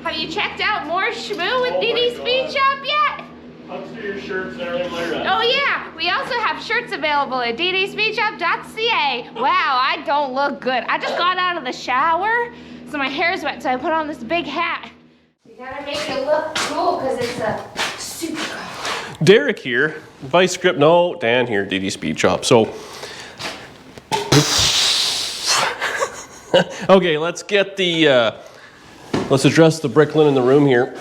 Have you checked out more schmoo with DD Speed Shop yet? Huckster your shirts and everything like that. Oh yeah, we also have shirts available at ddspeedshop.ca. Wow, I don't look good. I just got out of the shower, so my hair's wet, so I put on this big hat. You gotta make it look cool because it's a supercar. Derek here, Vice Grip, no, Dan here, DD Speed Shop. So, okay, let's get the, let's address the Bricklin in the room here.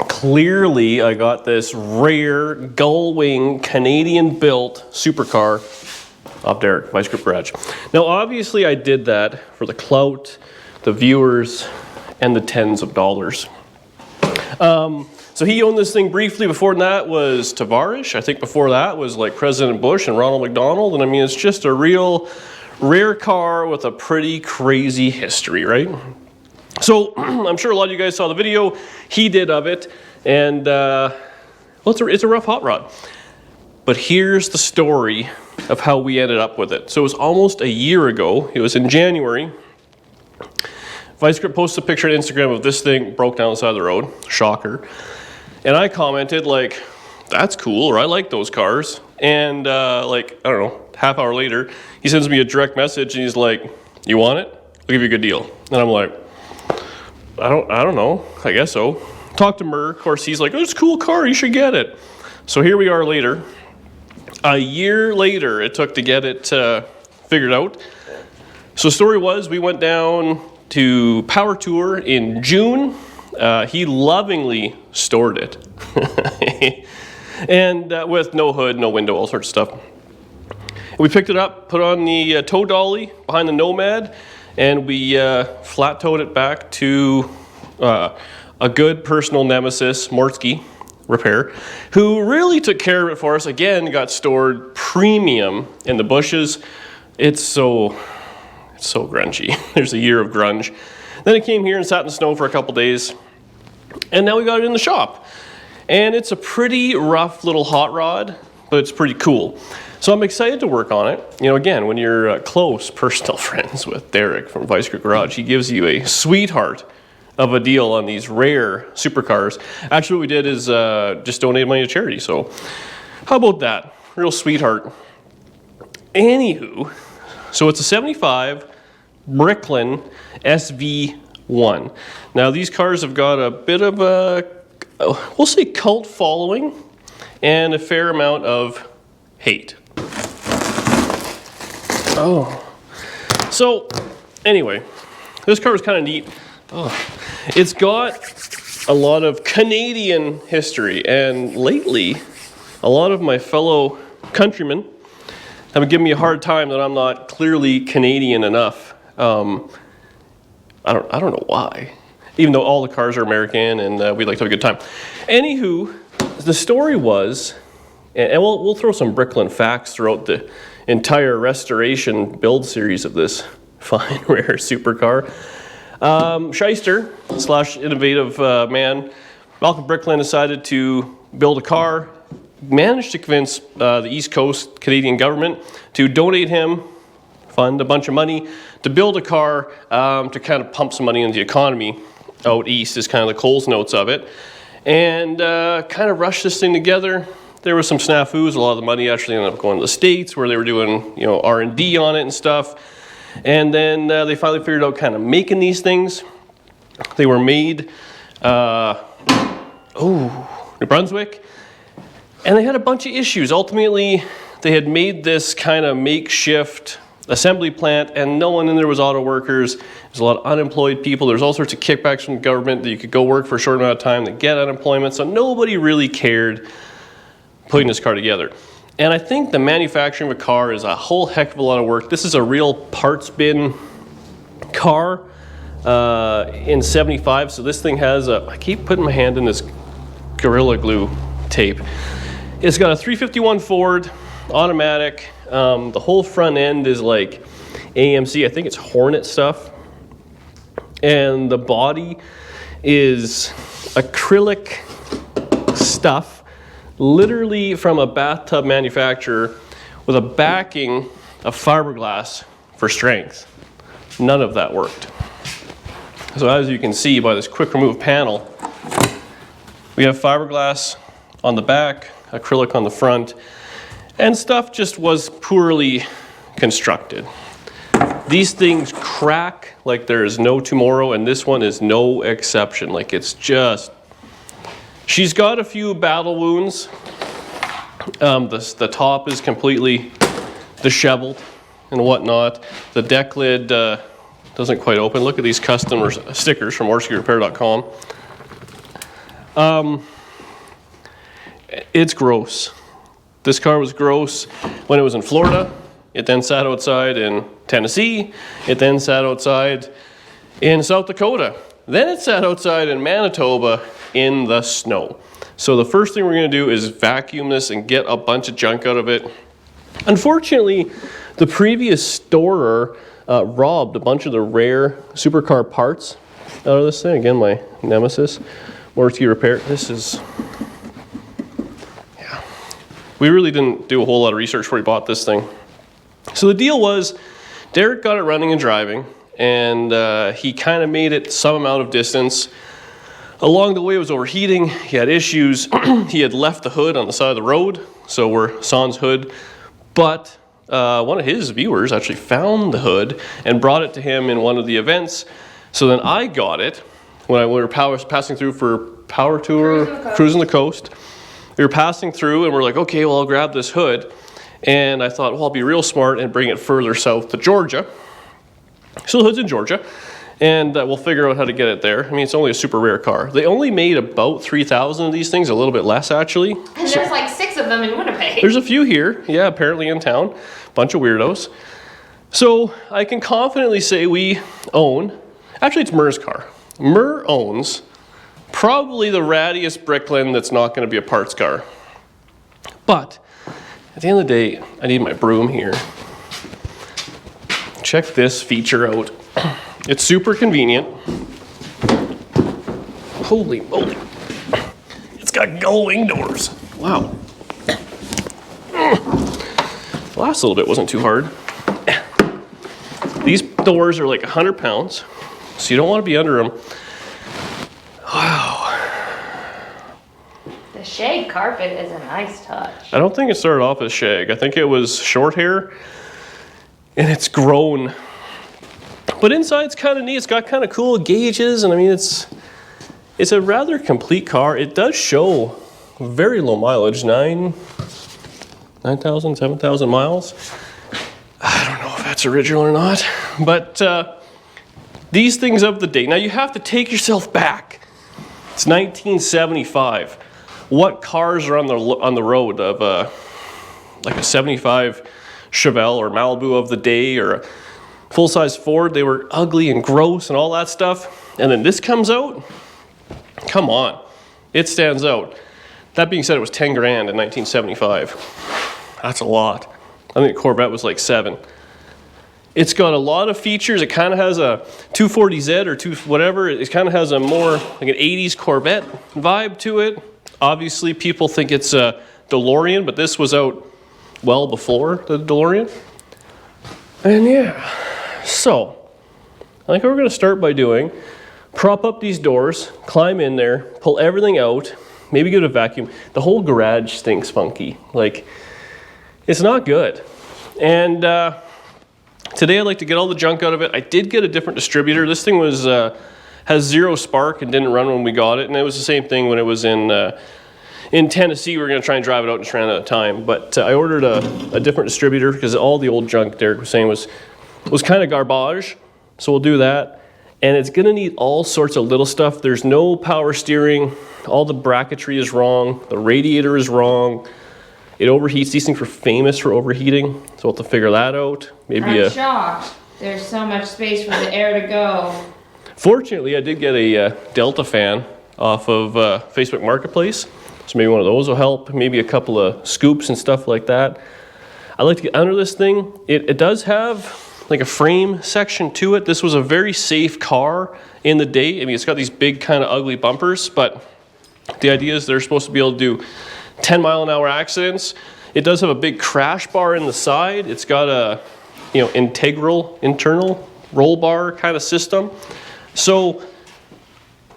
Clearly, I got this rare gull wing Canadian built supercar off Derek, Vice Grip Garage. Now, obviously, I did that for the clout, the viewers, and the tens of dollars. So he owned this thing briefly. Before that was Tavares. I think before that was like President Bush and Ronald McDonald. And I mean, it's just a real rare car with a pretty crazy history, right? So I'm sure a lot of you guys saw the video he did of it. And well, it's a rough hot rod. But here's the story of how we ended up with it. So it was almost a year ago. It was in January. Vice Grip posted a picture on Instagram of this thing broke down the side of the road. Shocker. And I commented like, that's cool, or I like those cars. And like, I don't know, half hour later, he sends me a direct message and he's like, you want it? I'll give you a good deal. And I'm like, I don't know, I guess so. Talk to Murr, of course, he's like, oh, it's a cool car, you should get it. So here we are later. A year later it took to get it figured out. So the story was, we went down to Power Tour in June. He lovingly stored it. And with no hood, no window, all sorts of stuff. We picked it up, put on the tow dolly behind the Nomad, and we flat towed it back to a good personal nemesis, Mortsky Repair, who really took care of it for us. Again, got stored premium in the bushes. It's so grungy. There's a year of grunge. Then it came here and sat in the snow for a couple days. And now we got it in the shop. And it's a pretty rough little hot rod, but it's pretty cool. So I'm excited to work on it. You know, again, when you're close personal friends with Derek from Vice Grip Garage, he gives you a sweetheart of a deal on these rare supercars. Actually, what we did is just donate money to charity. So how about that? Real sweetheart. Anywho, so it's a 75 Bricklin SV-1. Now these cars have got a bit of a, we'll say, cult following and a fair amount of hate. Oh, so anyway, this car was kind of neat. Oh, it's got a lot of Canadian history, and lately a lot of my fellow countrymen have been giving me a hard time that I'm not clearly Canadian enough. I don't know why, even though all the cars are American and we'd like to have a good time. Anywho, the story was, and we'll throw some Bricklin facts throughout the entire restoration build series of this fine, rare supercar. Shyster / innovative man, Malcolm Bricklin, decided to build a car, managed to convince the East Coast Canadian government to donate him, fund a bunch of money to build a car to kind of pump some money into the economy out east is kind of the Coles notes of it. and kind of rushed this thing together. There was some snafus. A lot of the money actually ended up going to the States where they were doing, you know, R&D on it and stuff. And then they finally figured out kind of making these things. They were made, New Brunswick. And they had a bunch of issues. Ultimately, they had made this kind of makeshift assembly plant, and no one in there was auto workers. There's a lot of unemployed people. There's all sorts of kickbacks from the government that you could go work for a short amount of time to get unemployment. So nobody really cared putting this car together. And I think the manufacturing of a car is a whole heck of a lot of work. This is a real parts bin car in 75. So this thing has a, I keep putting my hand in this Gorilla Glue tape. It's got a 351 Ford, automatic. The whole front end is like AMC, I think it's Hornet stuff. And the body is acrylic stuff, literally from a bathtub manufacturer with a backing of fiberglass for strength. None of that worked. So as you can see by this quick remove panel, we have fiberglass on the back, acrylic on the front, and stuff just was poorly constructed. These things crack like there is no tomorrow, and this one is no exception. Like, it's just, she's got a few battle wounds. The top is completely disheveled and whatnot. The deck lid doesn't quite open. Look at these custom stickers from OrskiRepair.com. It's gross. This car was gross when it was in Florida. It then sat outside in Tennessee. It then sat outside in South Dakota. Then it sat outside in Manitoba in the snow. So the first thing we're gonna do is vacuum this and get a bunch of junk out of it. Unfortunately, the previous storer robbed a bunch of the rare supercar parts out of this thing. Again, my nemesis, Orski Repair. This is, yeah. We really didn't do a whole lot of research before we bought this thing. So the deal was, Derek got it running and driving, and he kind of made it some amount of distance. Along the way, it was overheating. He had issues. He had left the hood on the side of the road, so we're sans hood. But one of his viewers actually found the hood and brought it to him in one of the events. So then I got it when we were passing through for Power Tour, Cruising the Coast. We were passing through, and we're like, okay, well, I'll grab this hood. And I thought, well, I'll be real smart and bring it further south to Georgia. So the hood's in Georgia, and we'll figure out how to get it there. I mean, it's only a super rare car. They only made about 3,000 of these things, a little bit less actually. And there's like 6 of them in Winnipeg. There's a few here, yeah, apparently in town. Bunch of weirdos. So I can confidently say we own, actually it's Murr's car. Murr owns probably the rattiest Bricklin that's not gonna be a parts car. But at the end of the day, I need my broom here. Check this feature out. It's super convenient. Holy moly. It's got gull wing doors. Wow. The last little bit wasn't too hard. These doors are like 100 pounds, so you don't want to be under them. Wow. The shag carpet is a nice touch. I don't think it started off as shag. I think it was short hair, and it's grown. But inside's kind of neat. It's got kind of cool gauges, and I mean, it's a rather complete car. It does show very low mileage, 9,000, 7,000 miles. I don't know if that's original or not, but these things of the day. Now you have to take yourself back. It's 1975. What cars are on the road of like a 75 Chevelle or Malibu of the day, or a full-size Ford? They were ugly and gross and all that stuff. And then this comes out. Come on, it stands out. That being said, it was 10 grand in 1975. That's a lot. I think Corvette was like 7. It's got a lot of features. It kind of has a 240Z or whatever. It kind of has a more like an 80s Corvette vibe to it. Obviously, people think it's a DeLorean, but this was out well before the DeLorean. And yeah, so I think what we're going to start by doing, prop up these doors, climb in there, pull everything out, maybe give it a vacuum. The whole garage stinks funky. Like, it's not good. And today I'd like to get all the junk out of it. I did get a different distributor. This thing was has 0 spark and didn't run when we got it. And it was the same thing when it was in Tennessee. We were going to try and drive it out and just ran out of time. But I ordered a different distributor because all the old junk Derek was saying was kind of garbage. So we'll do that. And it's going to need all sorts of little stuff. There's no power steering. All the bracketry is wrong. The radiator is wrong. It overheats. These things were famous for overheating. So we'll have to figure that out. Maybe I'm shocked. There's so much space for the air to go. Fortunately, I did get a Delta fan off of Facebook Marketplace. So maybe one of those will help. Maybe a couple of scoops and stuff like that. I like to get under this thing. It does have like a frame section to it. This was a very safe car in the day. I mean, it's got these big kind of ugly bumpers, but the idea is they're supposed to be able to do 10-mile-an-hour accidents. It does have a big crash bar in the side. It's got a, internal roll bar kind of system. So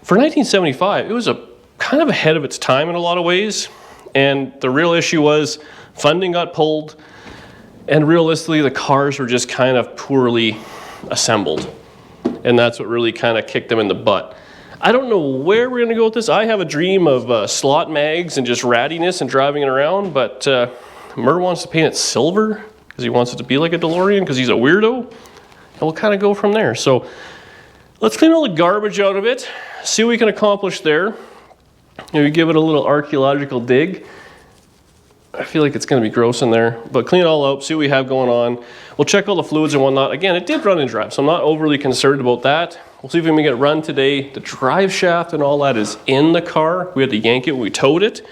for 1975, it was a kind of ahead of its time in a lot of ways. And the real issue was funding got pulled, and realistically, the cars were just kind of poorly assembled. And that's what really kind of kicked them in the butt. I don't know where we're going to go with this. I have a dream of slot mags and just rattiness and driving it around, but Murr wants to paint it silver because he wants it to be like a DeLorean because he's a weirdo. And we'll kind of go from there. So let's clean all the garbage out of it, see what we can accomplish there. Maybe give it a little archaeological dig. I feel like it's going to be gross in there, but clean it all up, see what we have going on. We'll check all the fluids and whatnot. Again, it did run and drive, so I'm not overly concerned about that. We'll see if we can get it run today. The drive shaft and all that is in the car. We had to yank it when we towed it.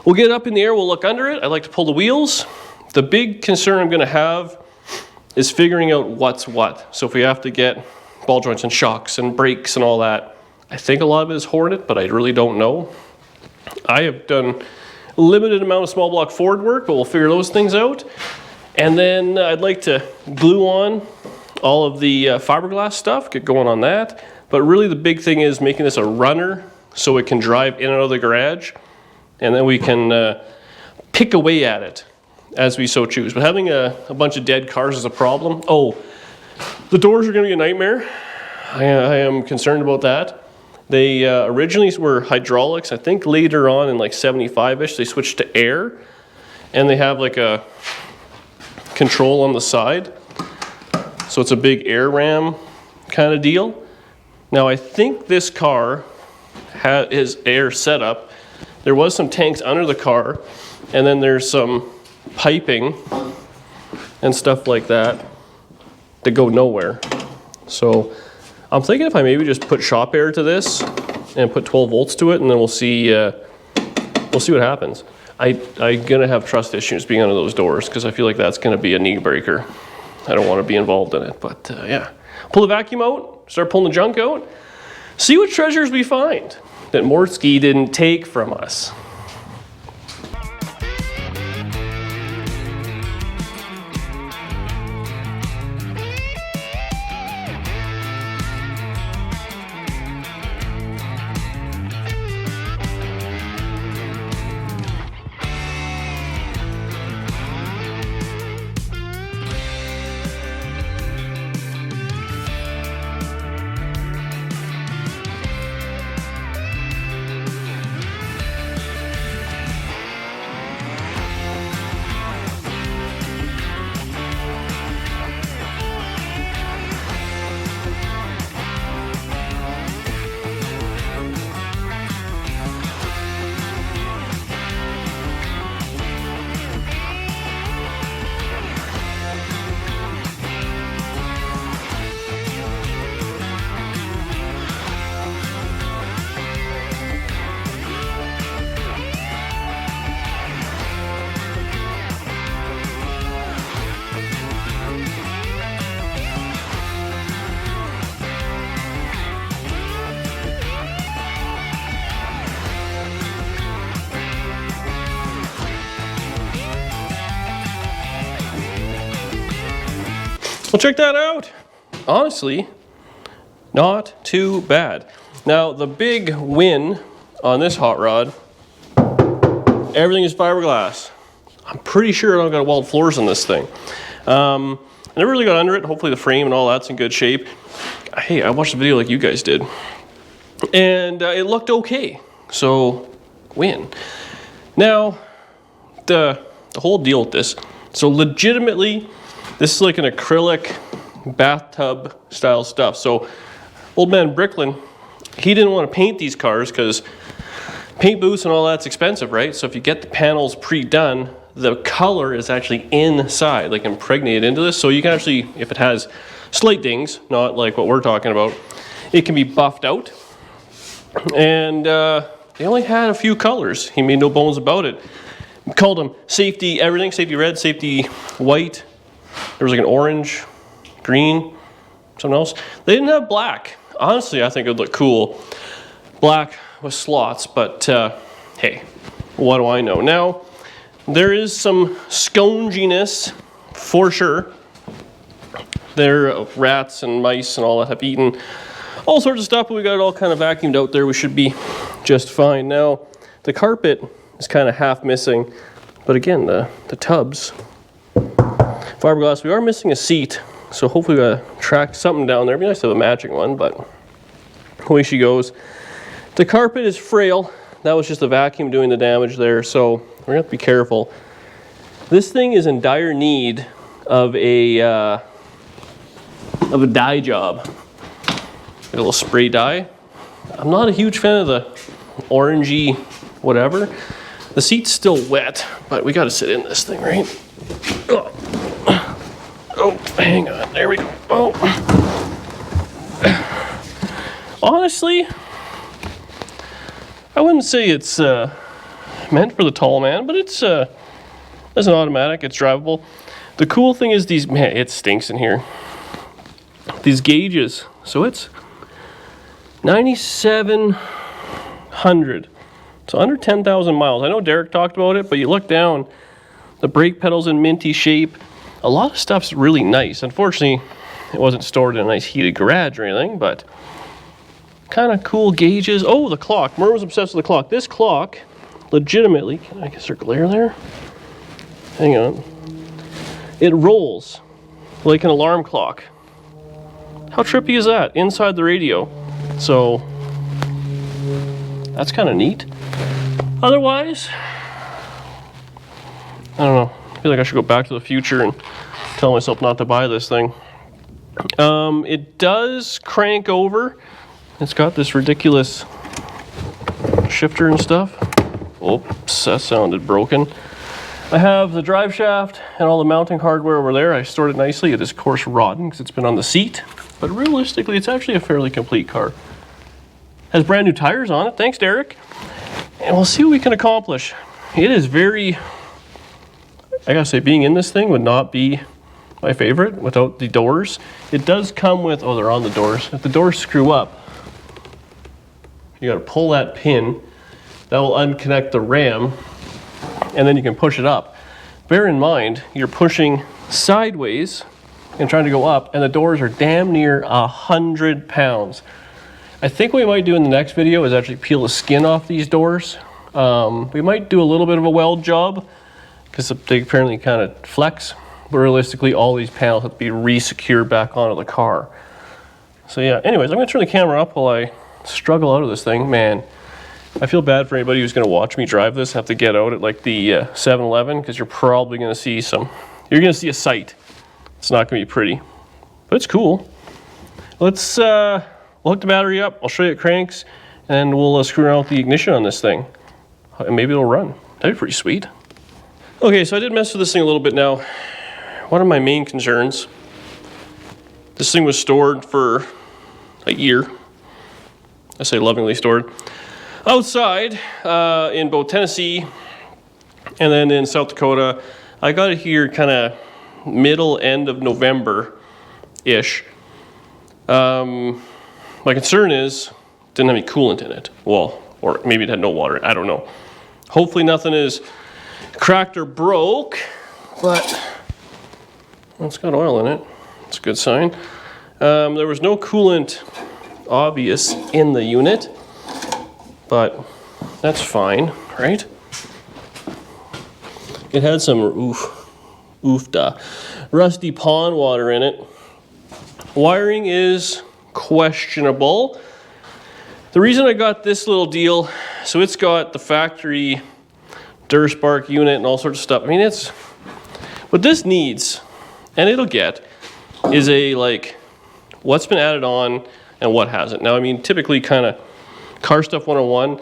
We'll get it up in the air, we'll look under it. I like to pull the wheels. The big concern I'm going to have is figuring out what's what. So if we have to get ball joints and shocks and brakes and all that, I think a lot of it is Hornet, but I really don't know. I have done limited amount of small block Ford work, but we'll figure those things out. And then I'd like to glue on all of the fiberglass stuff, get going on that. But really the big thing is making this a runner so it can drive in and out of the garage. And then we can pick away at it as we so choose. But having a bunch of dead cars is a problem. Oh, the doors are going to be a nightmare. I am concerned about that. They originally were hydraulics. I think later on in like 75-ish, they switched to air. And they have like a control on the side. So it's a big air ram kind of deal. Now I think this car is air setup. There was some tanks under the car. And then there's some piping and stuff like that that go nowhere. So I'm thinking if I maybe just put shop air to this and put 12 volts to it, and then we'll see what happens. I'm gonna have trust issues being under those doors because I feel like that's gonna be a knee breaker. I don't want to be involved in it, but yeah. Pull the vacuum out, start pulling the junk out, see what treasures we find that Mortsky didn't take from us. Well, check that out. Honestly, Not too bad. Now, the big win on this hot rod, everything is fiberglass. I'm pretty sure I don't got walled floors on this thing. I never really got under it. Hopefully the frame and all that's in good shape. Hey, I watched the video like you guys did. And it looked okay. So, win. Now, the whole deal with this. So legitimately, this is like an acrylic bathtub style stuff. So old man Bricklin, he didn't want to paint these cars because paint booths and all that's expensive, right? So if you get the panels pre-done, the color is actually inside, like impregnated into this. So you can actually, if it has slight dings, not like what we're talking about, it can be buffed out. And they only had a few colors. He made no bones about it. We called them safety everything, safety red, safety white. There was like an orange, green, something else. They didn't have black. Honestly, I think it would look cool. Black with slots, but hey, what do I know? Now, there is some sconginess for sure. There are rats and mice and all that have eaten all sorts of stuff, but we got it all kind of vacuumed out there. We should be just fine. Now, the carpet is kind of half missing, but again, the tubs, fiberglass. We are missing a seat, so hopefully we track something down there. It'd be nice to have a matching one, but away she goes. The carpet is frail. That was just the vacuum doing the damage there, so we're gonna have to be careful. This thing is in dire need of a dye job. Get a little spray dye. I'm not a huge fan of the orangey whatever. The seat's still wet, but we gotta sit in this thing, right? Oh, hang on, there we go. Oh. Honestly, I wouldn't say it's meant for the tall man, but it's an automatic, it's drivable. The cool thing is these, man, it stinks in here. These gauges, so it's 9,700. So under 10,000 miles. I know Derek talked about it, but you look down, the brake pedal's in minty shape. A lot of stuff's really nice. Unfortunately, it wasn't stored in a nice heated garage or anything, but kind of cool gauges. Oh, the clock. Murr was obsessed with the clock. This clock, legitimately, can I get there glare there? Hang on. It rolls like an alarm clock. How trippy is that? Inside the radio. So, that's kind of neat. Otherwise, I don't know. I feel like I should go back to the future and tell myself not to buy this thing. It does crank over. It's got this ridiculous shifter and stuff. Oops, that sounded broken. I have the drive shaft and all the mounting hardware over there. I stored it nicely. It is coarse rotten because it's been on the seat. But realistically, it's actually a fairly complete car. Has brand new tires on it. Thanks, Derek. And we'll see what we can accomplish. It is very, I gotta say, being in this thing would not be my favorite without the doors. It does come with, oh, they're on the doors. If the doors screw up, you gotta pull that pin. That will unconnect the ram, and then you can push it up. Bear in mind, you're pushing sideways and trying to go up, and the doors are damn near 100 pounds. I think what we might do in the next video is actually peel the skin off these doors. We might do a little bit of a weld job because they apparently kind of flex, but realistically all these panels have to be re-secured back onto the car. So yeah, anyways, I'm gonna turn the camera up while I struggle out of this thing. Man, I feel bad for anybody who's gonna watch me drive this, have to get out at like the 7-Eleven, because you're probably gonna see you're gonna see a sight. It's not gonna be pretty, but it's cool. Let's we'll hook the battery up, I'll show you it cranks, and we'll screw around with the ignition on this thing. And maybe it'll run. That'd be pretty sweet. Okay, so I did mess with this thing a little bit now. One of my main concerns, this thing was stored for a year. I say lovingly stored. Outside in both Tennessee and then in South Dakota. I got it here kind of middle, end of November-ish. My concern is, it didn't have any coolant in it. Well, or maybe it had no water, I don't know. Hopefully nothing is cracked or broke, but well, it's got oil in it. It's a good sign. There was no coolant obvious in the unit, but that's fine, right? It had some rusty pond water in it. Wiring is questionable. The reason I got this little deal, so it's got the factory Durspark unit and all sorts of stuff. I mean, it's, what this needs, and it'll get, is a like, what's been added on and what hasn't. Now, I mean, typically kind of car stuff 101,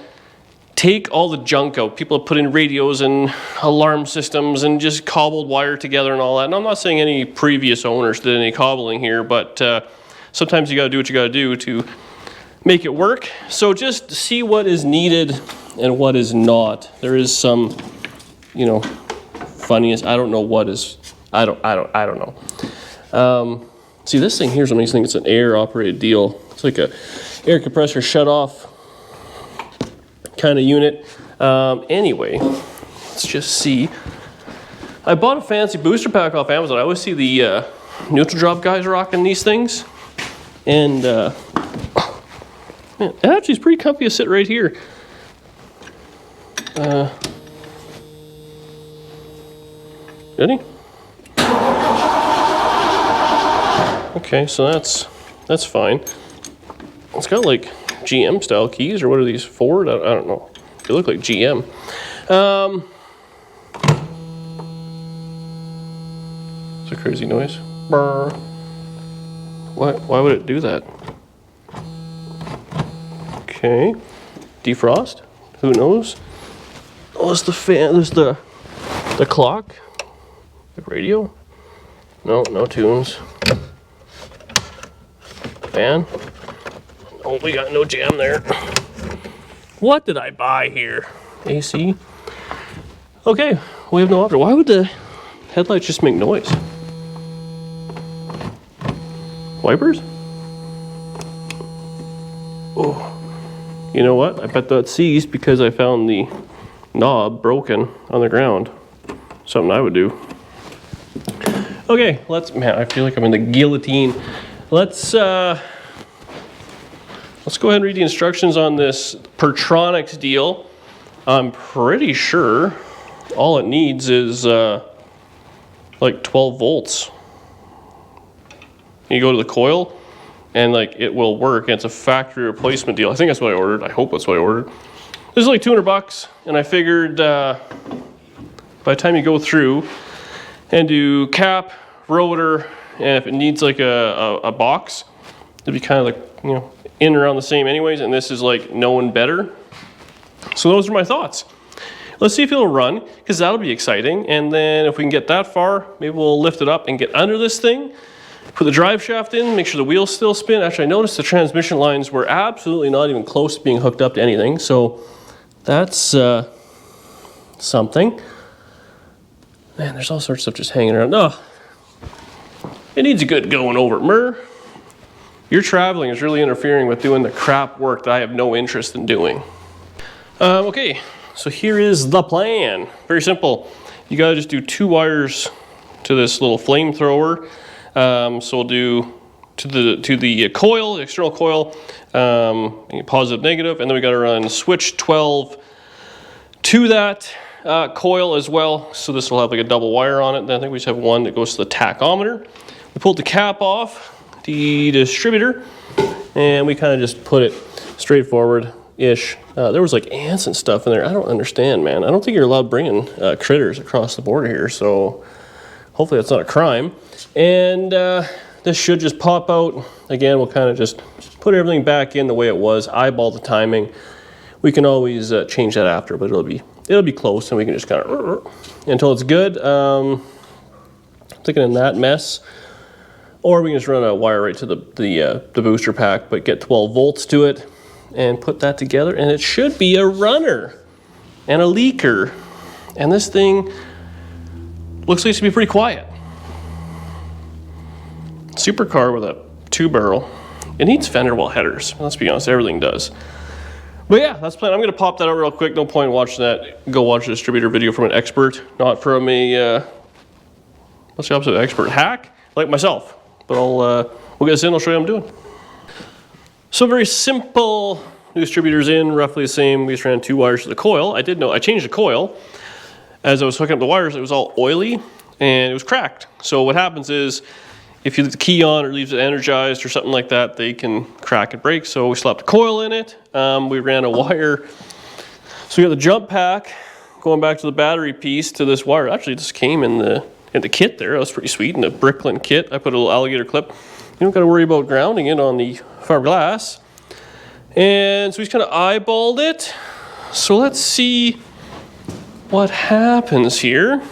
take all the junk out. People have put in radios and alarm systems and just cobbled wire together and all that. And I'm not saying any previous owners did any cobbling here, but sometimes you gotta do what you gotta do to make it work. So just see what is needed and what is not. There is some, you know, funniest, I don't know what is, I don't know. See, this thing here is what makes me think it's an air operated deal. It's like a air compressor shut off kind of unit. Anyway, let's just see. I bought a fancy booster pack off Amazon. I always see the neutral drop guys rocking these things. And man, it actually is pretty comfy to sit right here. Ready? Okay, so that's fine. It's got like GM style keys, or what are these, Ford? I don't know. They look like GM. It's a crazy noise. Brr. Why would it do that? Okay. Defrost? Who knows? Oh, it's the fan, there's the clock. The radio? No tunes. Fan? Oh, we got no jam there. What did I buy here? AC? Okay, we have no option. Why would the headlights just make noise? Wipers? Oh, you know what? I bet that's seized because I found the knob broken on the ground. Something I would do. Okay, man, I feel like I'm in the guillotine. Let's go ahead and read the instructions on this Pertronics deal. I'm pretty sure all it needs is like 12 volts. You go to the coil and like it will work. And it's a factory replacement deal. I think that's what I ordered. I hope that's what I ordered. This is like $200, and I figured by the time you go through and do cap, rotor, and if it needs like a box, it'd be kind of like, you know, in and around the same anyways, and this is like known better. So those are my thoughts. Let's see if it'll run, because that'll be exciting. And then if we can get that far, maybe we'll lift it up and get under this thing, put the drive shaft in, make sure the wheels still spin. Actually, I noticed the transmission lines were absolutely not even close to being hooked up to anything, so that's something. Man, there's all sorts of stuff just hanging around. Oh, it needs a good going over. Murr, your traveling is really interfering with doing the crap work that I have no interest in doing. Okay, so here is the plan. Very simple. You gotta just do 2 wires to this little flamethrower. So we'll do to the coil, the external coil, positive, negative, and then we gotta run switch 12 to that coil as well. So this will have like a double wire on it. Then I think we just have one that goes to the tachometer. We pulled the cap off the distributor, and we kind of just put it straightforward-ish. There was like ants and stuff in there. I don't understand, man. I don't think you're allowed bringing critters across the border here, so hopefully that's not a crime. And this should just pop out. Again, we'll kind of just put everything back in the way it was, eyeball the timing. We can always change that after, but it'll be close, and we can just kind of until it's good. Thinking in that mess. Or we can just run a wire right to the booster pack, but get 12 volts to it and put that together, and it should be a runner and a leaker. And this thing looks like it's gonna be pretty quiet. Supercar with a 2-barrel. It needs fender well headers. Let's be honest, everything does. But yeah, that's the plan. I'm gonna pop that out real quick. No point watching that. Go watch a distributor video from an expert, not from a, what's the opposite of expert? Hack, like myself. But we'll get this in, I'll show you what I'm doing. So very simple. New distributors in, roughly the same. We just ran 2 wires to the coil. I did know I changed the coil. As I was hooking up the wires, it was all oily and it was cracked. So what happens is, if you leave the key on or leaves it energized or something like that, they can crack and break. So we slapped a coil in it. We ran a wire. So we got the jump pack going back to the battery piece to this wire. Actually, this came in the kit there. That was pretty sweet. In the Bricklin kit, I put a little alligator clip. You don't got to worry about grounding it on the fiberglass. And so we just kind of eyeballed it. So let's see what happens here.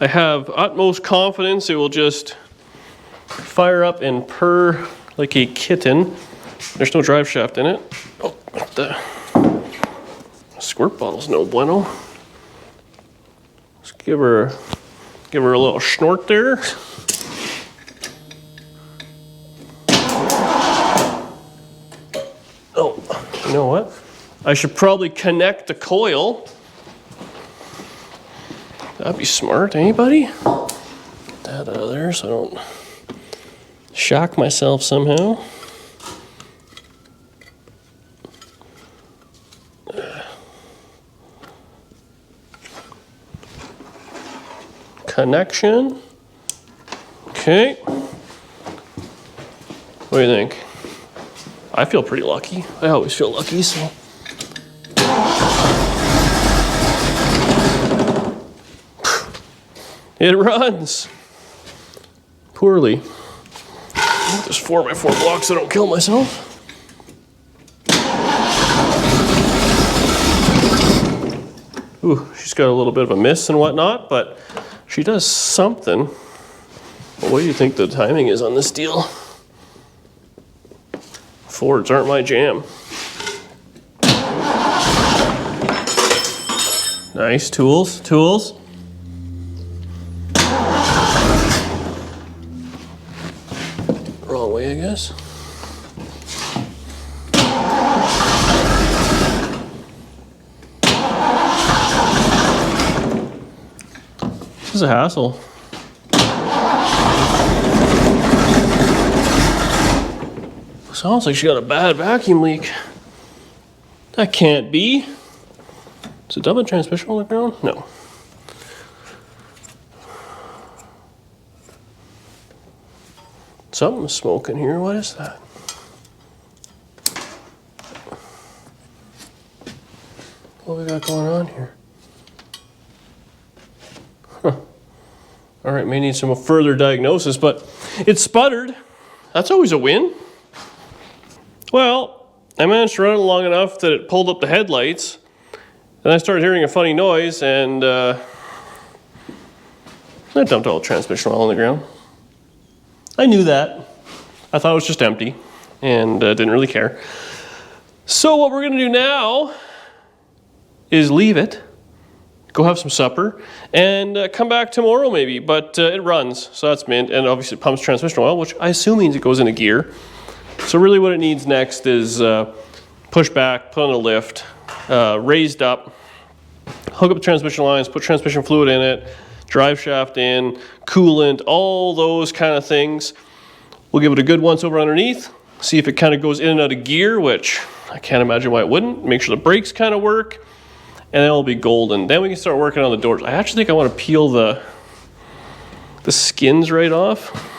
I have utmost confidence it will just fire up and purr like a kitten. There's no drive shaft in it. Oh, the squirt bottle's no bueno. Let's give her a little snort there. Oh, you know what? I should probably connect the coil. That'd be smart. Anybody? Get that out of there so I don't shock myself somehow. Connection. Okay. What do you think? I feel pretty lucky. I always feel lucky, so. It runs poorly. Just 4x4 blocks so I don't kill myself. Ooh, she's got a little bit of a miss and whatnot, but she does something. Well, what do you think the timing is on this deal? Fords aren't my jam. Nice tools, tools. Wrong way, I guess. This is a hassle. Sounds like she got a bad vacuum leak. That can't be. Is it double transmission on the ground? No. Something's smoking here. What is that? What we got going on here? Huh. All right, may need some further diagnosis, but it sputtered. That's always a win. Well, I managed to run it long enough that it pulled up the headlights, and I started hearing a funny noise, and I dumped all the transmission oil on the ground. I knew that. I thought it was just empty, and didn't really care. So what we're gonna do now is leave it, go have some supper, and come back tomorrow maybe, but it runs, so that's mint, and obviously it pumps transmission oil, which I assume means it goes into gear. So really what it needs next is push back, put on a lift, raised up, hook up the transmission lines, put transmission fluid in it, drive shaft in, coolant, all those kind of things. We'll give it a good once over underneath, see if it kind of goes in and out of gear, which I can't imagine why it wouldn't. Make sure the brakes kind of work, and then it'll be golden. Then we can start working on the doors. I actually think I want to peel the skins right off.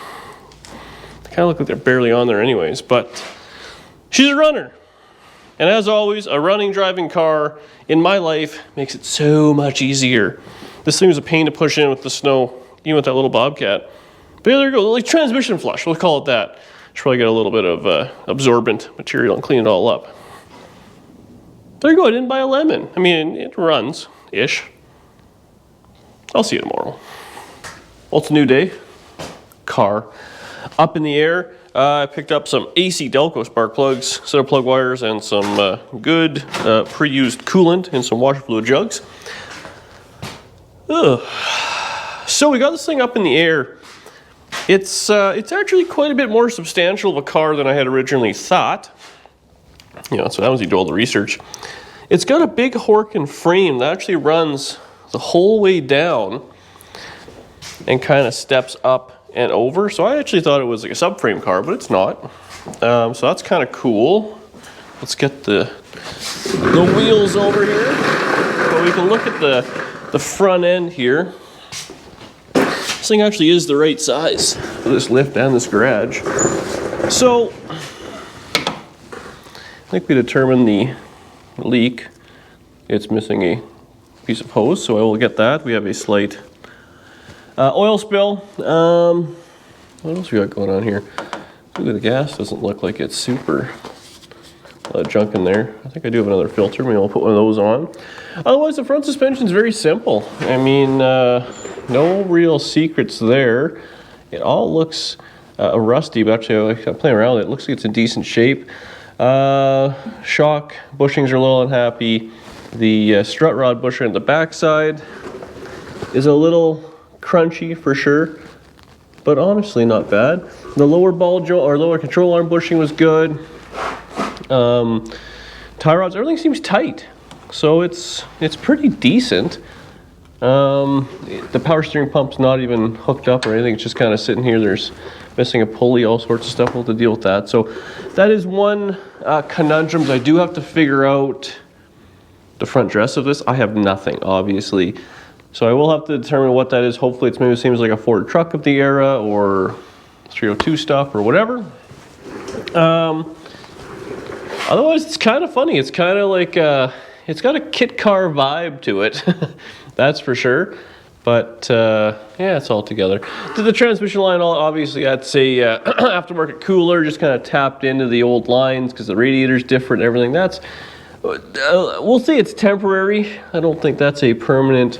Kind of look like they're barely on there anyways, but she's a runner. And as always, a running, driving car in my life makes it so much easier. This thing was a pain to push in with the snow, even with that little Bobcat. But there you go, like transmission flush, we'll call it that. Should probably get a little bit of absorbent material and clean it all up. There you go, I didn't buy a lemon. I mean, it runs-ish. I'll see you tomorrow. Well, it's a new day. Car. Up in the air, I picked up some AC Delco spark plugs, set of plug wires, and some good pre-used coolant in some washer fluid jugs. Ugh. So we got this thing up in the air. It's actually quite a bit more substantial of a car than I had originally thought. You know, so that was you do all the research. It's got a big Horkin frame that actually runs the whole way down and kind of steps up and over. So I actually thought it was like a subframe car, but it's not. So that's kind of cool. Let's get the wheels over here. But we can look at the front end here. This thing actually is the right size for this lift and this garage. So I think we determined the leak. It's missing a piece of hose, so I will get that. We have a slight oil spill. What else we got going on here? Ooh, the gas doesn't look like it's super junk in there. I think I do have another filter. Maybe I'll put one of those on. Otherwise, the front suspension is very simple. I mean, no real secrets there. It all looks rusty, but actually I'm playing around with it. It looks like it's in decent shape. Shock bushings are a little unhappy. The strut rod bushing at the backside is a little crunchy for sure, but honestly not bad. The lower ball joint or lower control arm bushing was good. Tie rods, everything seems tight, so it's pretty decent. The power steering pump's not even hooked up or anything. It's just kind of sitting here. There's missing a pulley, all sorts of stuff. We'll have to deal with that. So that is one conundrum. I do have to figure out the front dress of this. I have nothing, obviously. So I will have to determine what that is. Hopefully it's maybe seems like a Ford truck of the era or 302 stuff or whatever. Otherwise, it's kind of funny. It's kind of like, it's got a kit car vibe to it. That's for sure. But yeah, it's all together. To the transmission line, obviously that's a aftermarket cooler, just kind of tapped into the old lines because the radiator's different and everything. That's, we'll say it's temporary. I don't think that's a permanent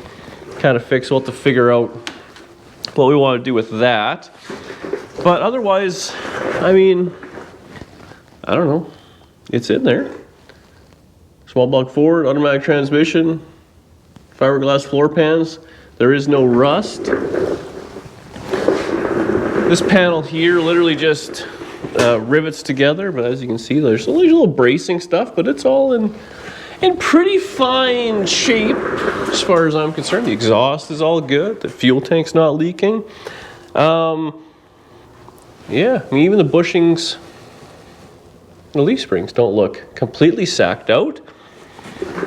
kind of fix. We'll have to figure out what we want to do with that. But otherwise, I mean, I don't know. It's in there. Small block Ford, automatic transmission, fiberglass floor pans. There is no rust. This panel here literally just rivets together, but as you can see, there's a little bracing stuff, but it's all in pretty fine shape as far as I'm concerned. The exhaust is all good. The fuel tank's not leaking. Yeah, I mean, even the bushings, the leaf springs don't look completely sacked out.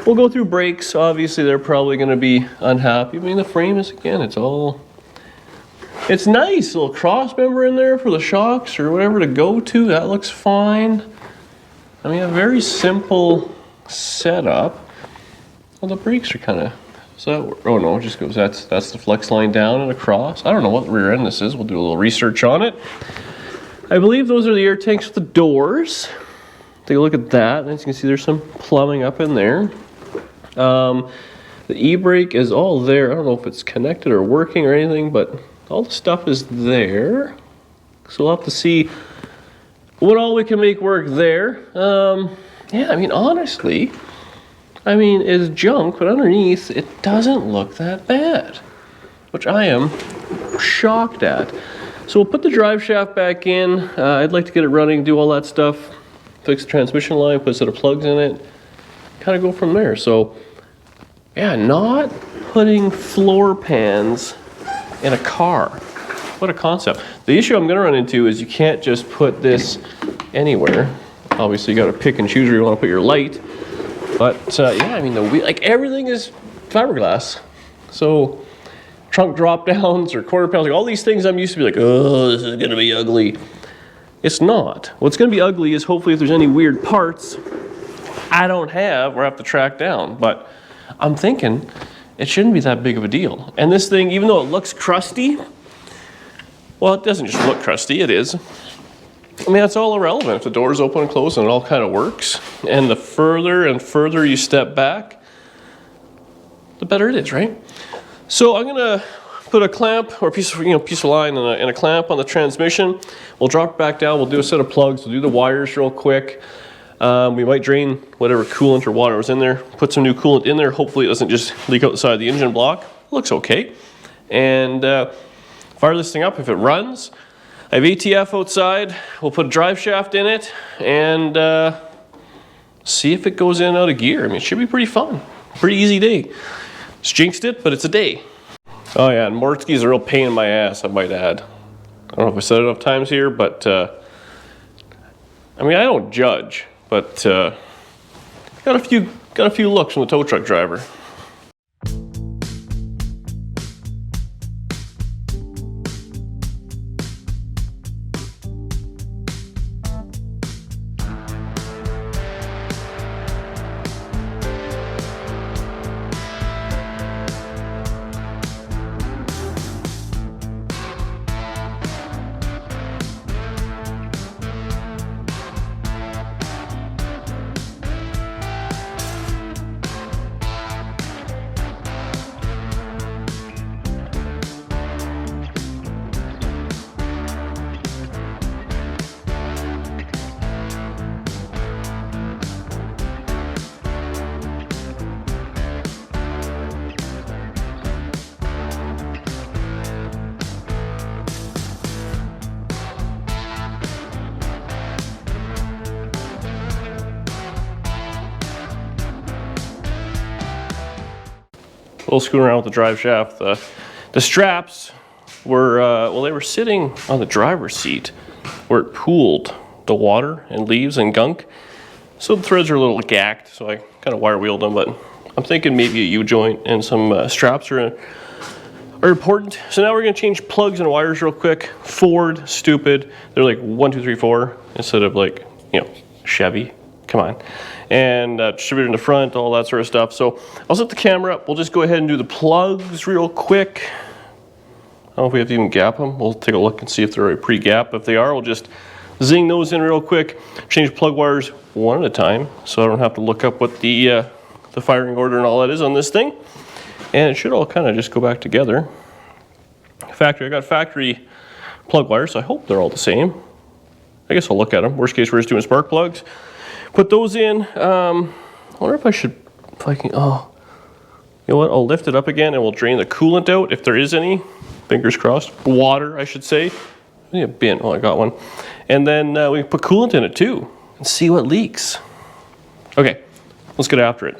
We'll go through brakes. Obviously, they're probably going to be unhappy. I mean, the frame is, again, it's nice. A little cross member in there for the shocks or whatever to go to. That looks fine. I mean, a very simple setup. Well, the brakes are kind of, oh no, it just goes, that's the flex line down and across. I don't know what rear end this is. We'll do a little research on it. I believe those are the air tanks with the doors. Take a look at that. As you can see, there's some plumbing up in there. The e-brake is all there. I don't know if it's connected or working or anything, but all the stuff is there. So we'll have to see what all we can make work there. Yeah, I mean, honestly, I mean, it's junk, but underneath, it doesn't look that bad, which I am shocked at. So we'll put the drive shaft back in. I'd like to get it running, do all that stuff, fix the transmission line, put a set of plugs in it, kind of go from there. So yeah, not putting floor pans in a car. What a concept. The issue I'm gonna run into is you can't just put this anywhere. Obviously you gotta pick and choose where you wanna put your light. But yeah, I mean, like everything is fiberglass. So trunk drop downs or quarter pounds, like all these things I'm used to be like, oh, this is gonna be ugly. It's not. What's gonna be ugly is hopefully if there's any weird parts I don't have or have to track down. But I'm thinking it shouldn't be that big of a deal. And this thing, even though it looks crusty, well, it doesn't just look crusty, it is. I mean, that's all irrelevant. If the door's open and closed and it all kind of works, and the further and further you step back, the better it is, right? So I'm gonna put a clamp or a piece of line and a clamp on the transmission. We'll drop it back down. We'll do a set of plugs. We'll do the wires real quick. We might drain whatever coolant or water was in there. Put some new coolant in there. Hopefully it doesn't just leak out the side of the engine block. Looks okay. And fire this thing up if it runs. I have ATF outside. We'll put a drive shaft in it and see if it goes in and out of gear. I mean, it should be pretty fun. Pretty easy day. Just jinxed it, but it's a day. Oh yeah, and Mortski's a real pain in my ass, I might add. I don't know if I said it enough times here, but I mean, I don't judge, but got a few looks from the tow truck driver. Little screwing around with the drive shaft. The straps were, well, they were sitting on the driver's seat where it pooled the water and leaves and gunk. So the threads are a little gacked, so I kind of wire wheeled them, but I'm thinking maybe a U-joint and some straps are important. So now we're gonna change plugs and wires real quick. Ford, stupid. They're like 1, 2, 3, 4 instead of like, you know, Chevy. Come on. And distributor in the front, all that sort of stuff. So I'll set the camera up. We'll just go ahead and do the plugs real quick. I don't know if we have to even gap them. We'll take a look and see if they're already pre-gap. If they are, we'll just zing those in real quick. Change plug wires one at a time, so I don't have to look up what the firing order and all that is on this thing. And it should all kind of just go back together. Factory, I got factory plug wires, so I hope they're all the same. I guess I'll look at them. Worst case, we're just doing spark plugs. Put those in. I wonder if I should, if I can, oh, you know what? I'll lift it up again and we'll drain the coolant out if there is any. Fingers crossed. Water, I should say. I need a bin. Oh, I got one. And then we can put coolant in it too and see what leaks. Okay, let's get after it.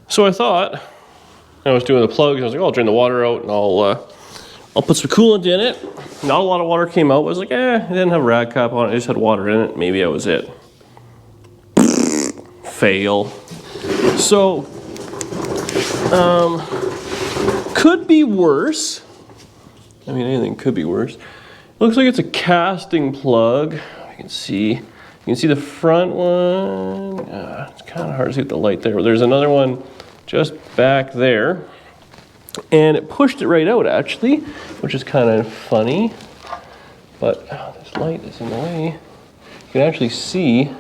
So I thought, I was doing the plugs, I was like, oh, I'll drain the water out and I'll put some coolant in it. Not a lot of water came out. I was like, it didn't have a rad cap on it, it just had water in it. Maybe that was it. Fail. So, could be worse. I mean, anything could be worse. Looks like it's a casting plug. You can see the front one. It's kind of hard to see with the light there, but there's another one just back there. And it pushed it right out actually, which is kind of funny. But this light is in the way. You can actually see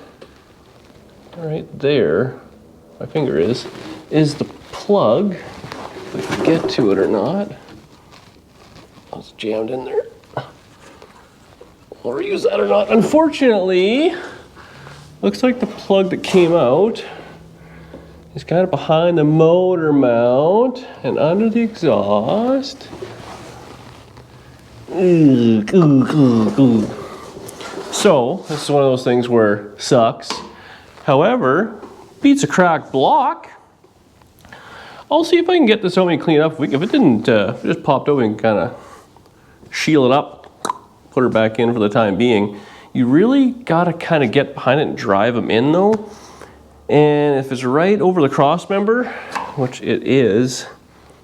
right there, my finger is the plug. If I can get to it or not. It's jammed in there. We'll reuse that or not. Unfortunately, looks like the plug that came out is kind of behind the motor mount and under the exhaust. So, this is one of those things where sucks. However, beats a cracked block. I'll see if I can get this out and clean it up. If it didn't, if it just popped over and kind of shield it up, put her back in for the time being. You really gotta kind of get behind it and drive them in though. And if it's right over the cross member, which it is,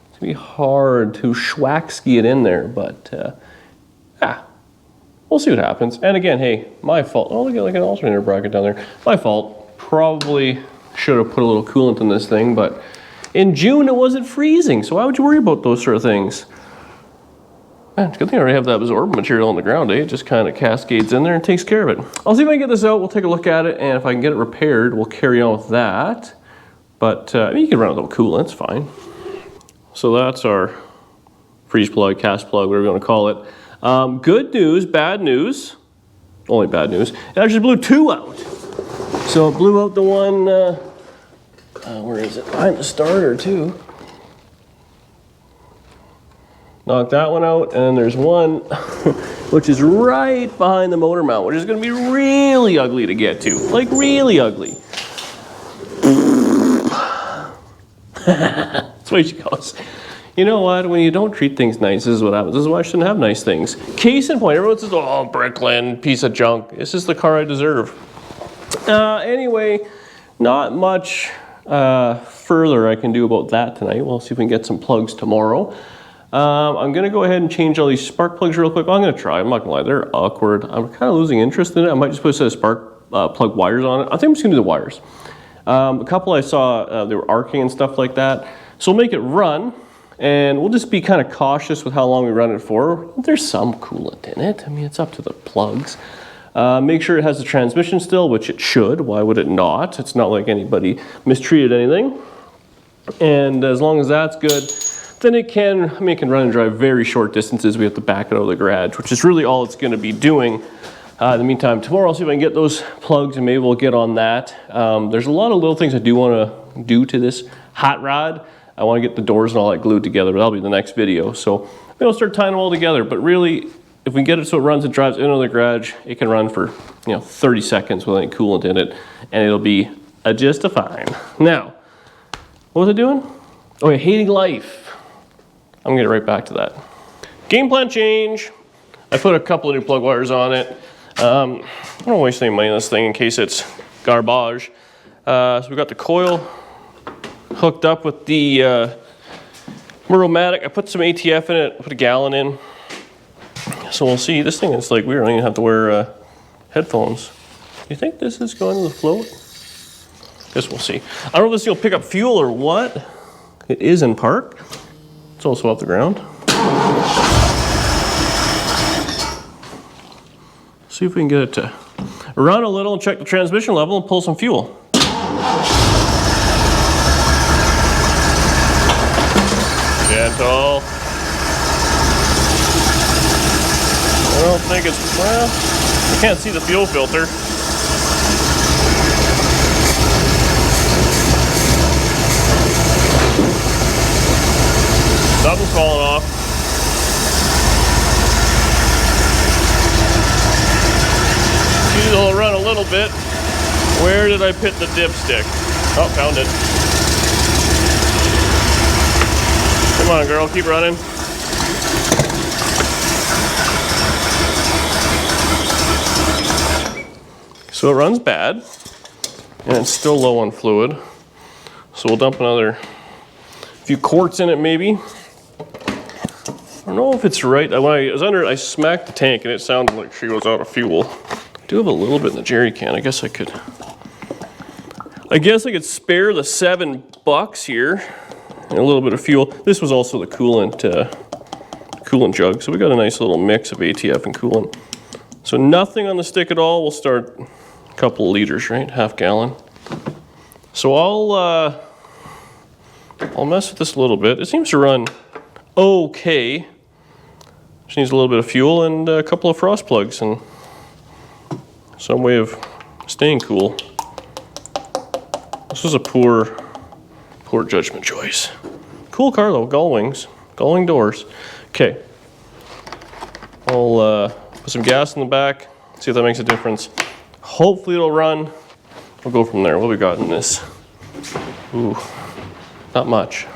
it's gonna be hard to schwack-ski it in there, but we'll see what happens. And again, hey, my fault. Oh, look at like an alternator bracket down there. My fault. Probably should have put a little coolant in this thing, but in June it wasn't freezing, so why would you worry about those sort of things? Man, it's a good thing I already have that absorbent material on the ground, eh? It just kind of cascades in there and takes care of it. I'll see if I can get this out, we'll take a look at it, and if I can get it repaired, we'll carry on with that. But, I mean, you can run it with coolant, it's fine. So that's our freeze plug, cast plug, whatever you want to call it. Good news, bad news, only bad news, it actually blew 2 out. So it blew out the one, where is it? Behind the starter too. Knocked that one out, and then there's one which is right behind the motor mount, which is gonna be really ugly to get to. Like really ugly. That's the way she goes. You know what? When you don't treat things nice, this is what happens. This is why I shouldn't have nice things. Case in point, everyone says, oh, Bricklin, piece of junk. This is the car I deserve. Anyway, not much further I can do about that tonight. We'll see if we can get some plugs tomorrow. I'm gonna go ahead and change all these spark plugs real quick. Well, I'm gonna try, I'm not gonna lie, they're awkward. I'm kind of losing interest in it. I might just put a set of spark plug wires on it. I think I'm just gonna do the wires. A couple I saw, they were arcing and stuff like that. So we'll make it run, and we'll just be kind of cautious with how long we run it for. There's some coolant in it. I mean, it's up to the plugs. Make sure it has the transmission still, which it should. Why would it not? It's not like anybody mistreated anything. And as long as that's good, then it can run and drive very short distances. We have to back it out of the garage, which is really all it's going to be doing. In the meantime, tomorrow I'll see if I can get those plugs and maybe we'll get on that. There's a lot of little things I do want to do to this hot rod. I want to get the doors and all that glued together, but that'll be the next video. So maybe I'll start tying them all together. But really, if we get it so it runs and drives into the garage, it can run for 30 seconds with any coolant in it, and it'll be just fine. Now, what was I doing? Oh yeah, hating life. I'm gonna get right back to that. Game plan change. I put a couple of new plug wires on it. I don't want to waste any money on this thing in case it's garbage. So we got the coil hooked up with the Muromatic. I put some ATF in it, put a gallon in. So we'll see. This thing is like weird. I don't even have to wear headphones. Do you think this is going to the float? Guess we'll see. I don't know if this will pick up fuel or what. It is in park. It's also off the ground. See if we can get it to run a little and check the transmission level and pull some fuel. Gentle. I don't think it's, well, I can't see the fuel filter. Something's falling off. It'll run a little bit. Where did I put the dipstick? Oh, found it. Come on, girl, keep running. So it runs bad, and it's still low on fluid. So we'll dump another few quarts in it maybe. I don't know if it's right. When I was under it, I smacked the tank and it sounded like she was out of fuel. I do have a little bit in the jerry can. I guess I could spare the $7 here and a little bit of fuel. This was also the coolant jug. So we got a nice little mix of ATF and coolant. So nothing on the stick at all. We'll start a couple of liters, right? Half gallon. So I'll mess with this a little bit. It seems to run okay. Just needs a little bit of fuel and a couple of frost plugs and some way of staying cool. This was a poor judgment choice. Cool car though, gull wings, gull wing doors. Okay, I'll put some gas in the back, see if that makes a difference. Hopefully it'll run. We'll go from there. What have we got in this? Ooh, not much.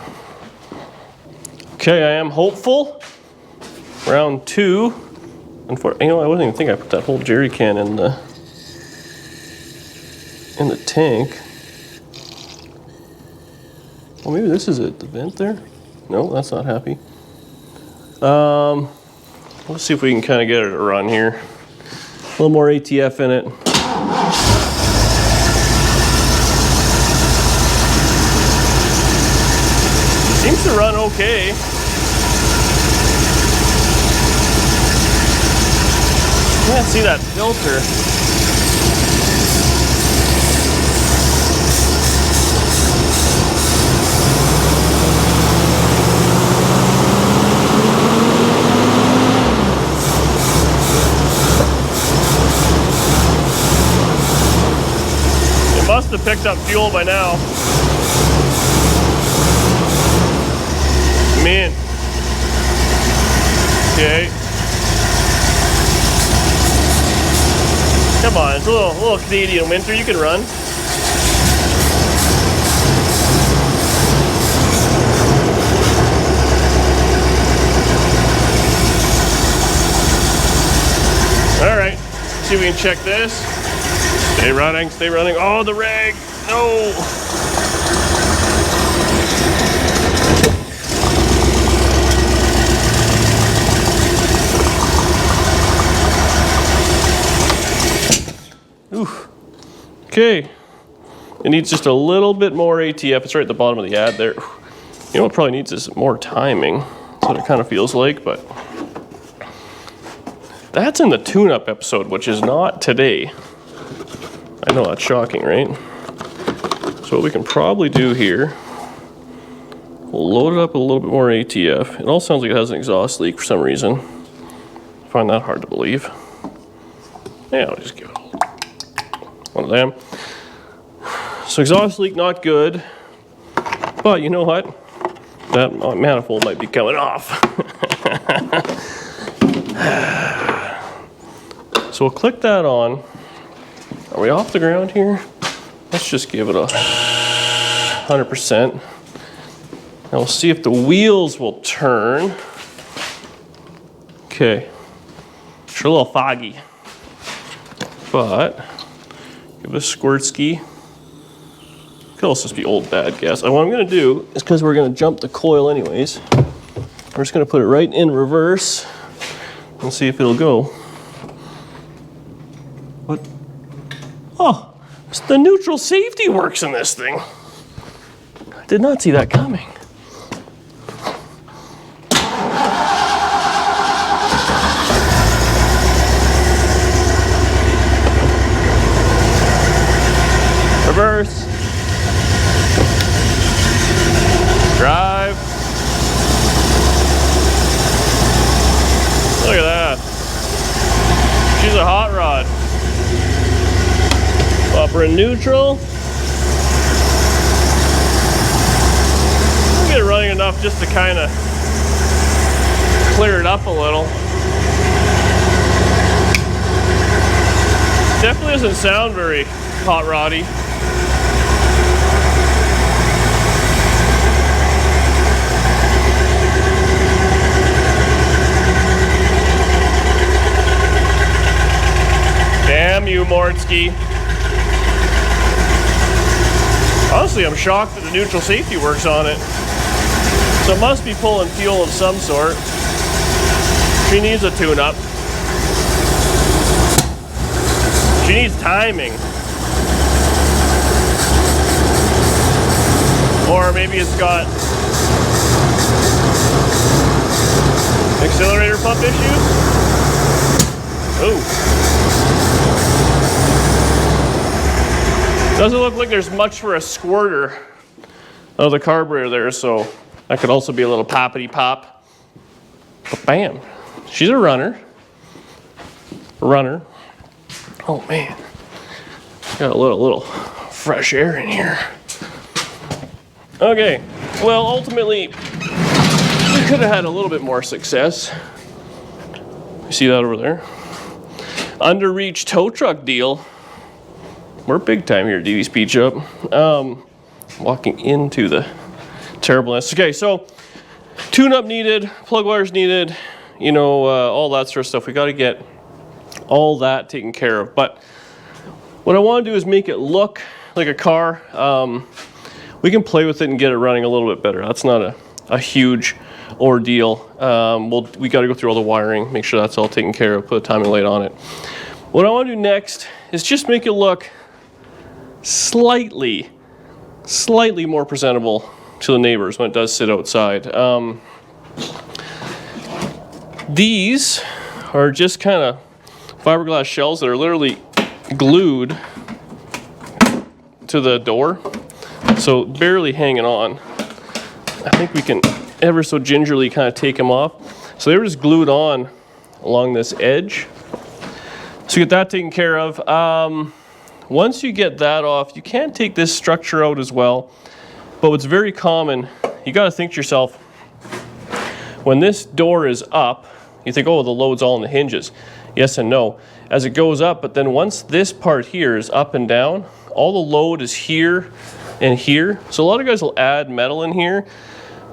Okay, I am hopeful. Round 2. Unfortunately, I wouldn't even think I put that whole jerry can in the tank. Well, maybe this is it, the vent there? No, that's not happy. Let's see if we can kind of get it to run here. A little more ATF in it. Seems to run okay. Can't see that filter. It must have picked up fuel by now. Man. Okay. Come on, it's a little Canadian winter, you can run. All right, see if we can check this. Stay running, stay running. Oh, the rag, no. Oof. Okay, it needs just a little bit more ATF. It's right at the bottom of the ad there. You know what probably needs is more timing. That's what it kind of feels like, but that's in the tune-up episode, which is not today. I know that's shocking, right? So what we can probably do here, we'll load it up with a little bit more ATF. It all sounds like it has an exhaust leak for some reason. I find that hard to believe. Yeah, I'll just give it one of them. So exhaust leak, not good. But you know what? That manifold might be coming off. So we'll click that on. Are we off the ground here? Let's just give it a 100%. Now we'll see if the wheels will turn. Okay. It's a little foggy. But give it a squirt ski. Could also just be old bad gas. And what I'm gonna do is, because we're gonna jump the coil anyways, we're just gonna put it right in reverse and see if it'll go. What? Oh, the neutral safety works in this thing. I did not see that coming. Reverse. Drive. Look at that. She's a hot rod. Upper and neutral. We'll get it running enough just to kind of clear it up a little. Definitely doesn't sound very hot roddy. Damn you, Mordsky. Honestly, I'm shocked that the neutral safety works on it. So it must be pulling fuel of some sort. She needs a tune-up. She needs timing. Or maybe it's got accelerator pump issues. Ooh. Doesn't look like there's much for a squirter of the carburetor there, so that could also be a little poppity pop. But bam, she's a runner. Oh man, got a little fresh air in here. Okay, well ultimately we could have had a little bit more success. You see that over there? Under reach tow truck deal. We're big time here at DD Speed Shop. Walking into the terribleness. Okay, so tune-up needed, plug wires needed, you know, all that sort of stuff. We got to get all that taken care of. But what I want to do is make it look like a car. we can play with it and get it running a little bit better. That's not a huge ordeal. We got to go through all the wiring, make sure that's all taken care of, put a timing light on it. What I want to do next is just make it look slightly more presentable to the neighbors when it does sit outside. These are just kind of fiberglass shells that are literally glued to the door, so barely hanging on. I think we can ever so gingerly kind of take them off. So they were just glued on along this edge. So get that taken care of. Once you get that off, you can take this structure out as well. But what's very common, you got to think to yourself, when this door is up, you think, oh, the load's all in the hinges. Yes and no. As it goes up, but then once this part here is up and down, all the load is here and here. So a lot of guys will add metal in here,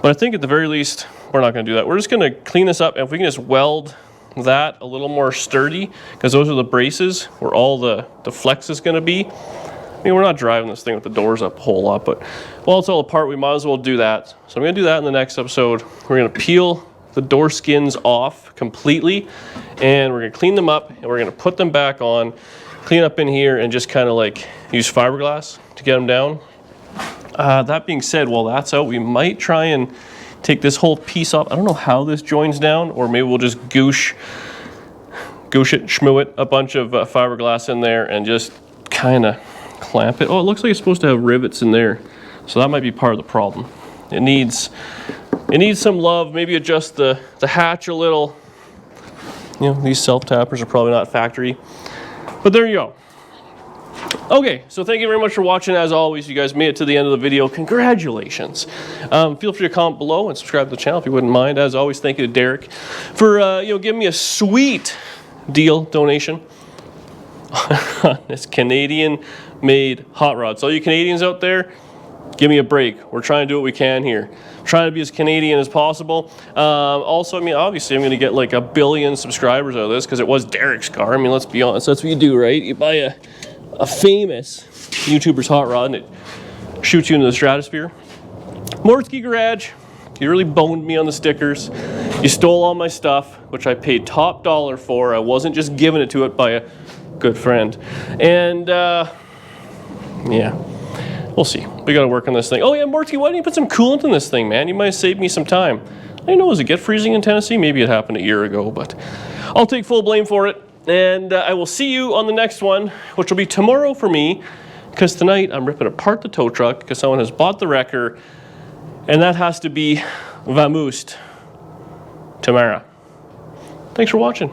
but I think at the very least, we're not going to do that. We're just going to clean this up, and if we can just weld that a little more sturdy, because those are the braces where all the flex is going to be. I mean, we're not driving this thing with the doors up a whole lot, but while it's all apart, we might as well do that. So I'm going to do that in the next episode. We're going to peel the door skins off completely, and we're going to clean them up, and we're going to put them back on, clean up in here, and just kind of like use fiberglass to get them down. That being said, while that's out, we might try and take this whole piece off. I don't know how this joins down, or maybe we'll just goosh it, schmoo it, a bunch of fiberglass in there and just kind of clamp it. Oh, it looks like it's supposed to have rivets in there, so that might be part of the problem. It needs some love. Maybe adjust the hatch a little. You know, these self-tappers are probably not factory, but there you go. Okay, so thank you very much for watching. As always, you guys made it to the end of the video. Congratulations. Feel free to comment below and subscribe to the channel if you wouldn't mind. As always, thank you to Derek for giving me a sweet deal donation on this Canadian-made hot rod. So all you Canadians out there, give me a break. We're trying to do what we can here. Trying to be as Canadian as possible. Also, I mean, obviously, I'm going to get like 1 billion subscribers out of this because it was Derek's car. I mean, let's be honest. That's what you do, right? You buy a famous YouTuber's hot rod and it shoots you into the stratosphere. Mortsky Garage, you really boned me on the stickers. You stole all my stuff, which I paid top dollar for. I wasn't just giving it to it by a good friend. And yeah, we'll see. We got to work on this thing. Oh yeah, Mortsky, why didn't you put some coolant in this thing, man? You might have saved me some time. I didn't know, was it get freezing in Tennessee? Maybe it happened a year ago, but I'll take full blame for it. And I will see you on the next one, which will be tomorrow for me, because tonight I'm ripping apart the tow truck because someone has bought the wrecker, and that has to be vamoosed tomorrow. Thanks for watching.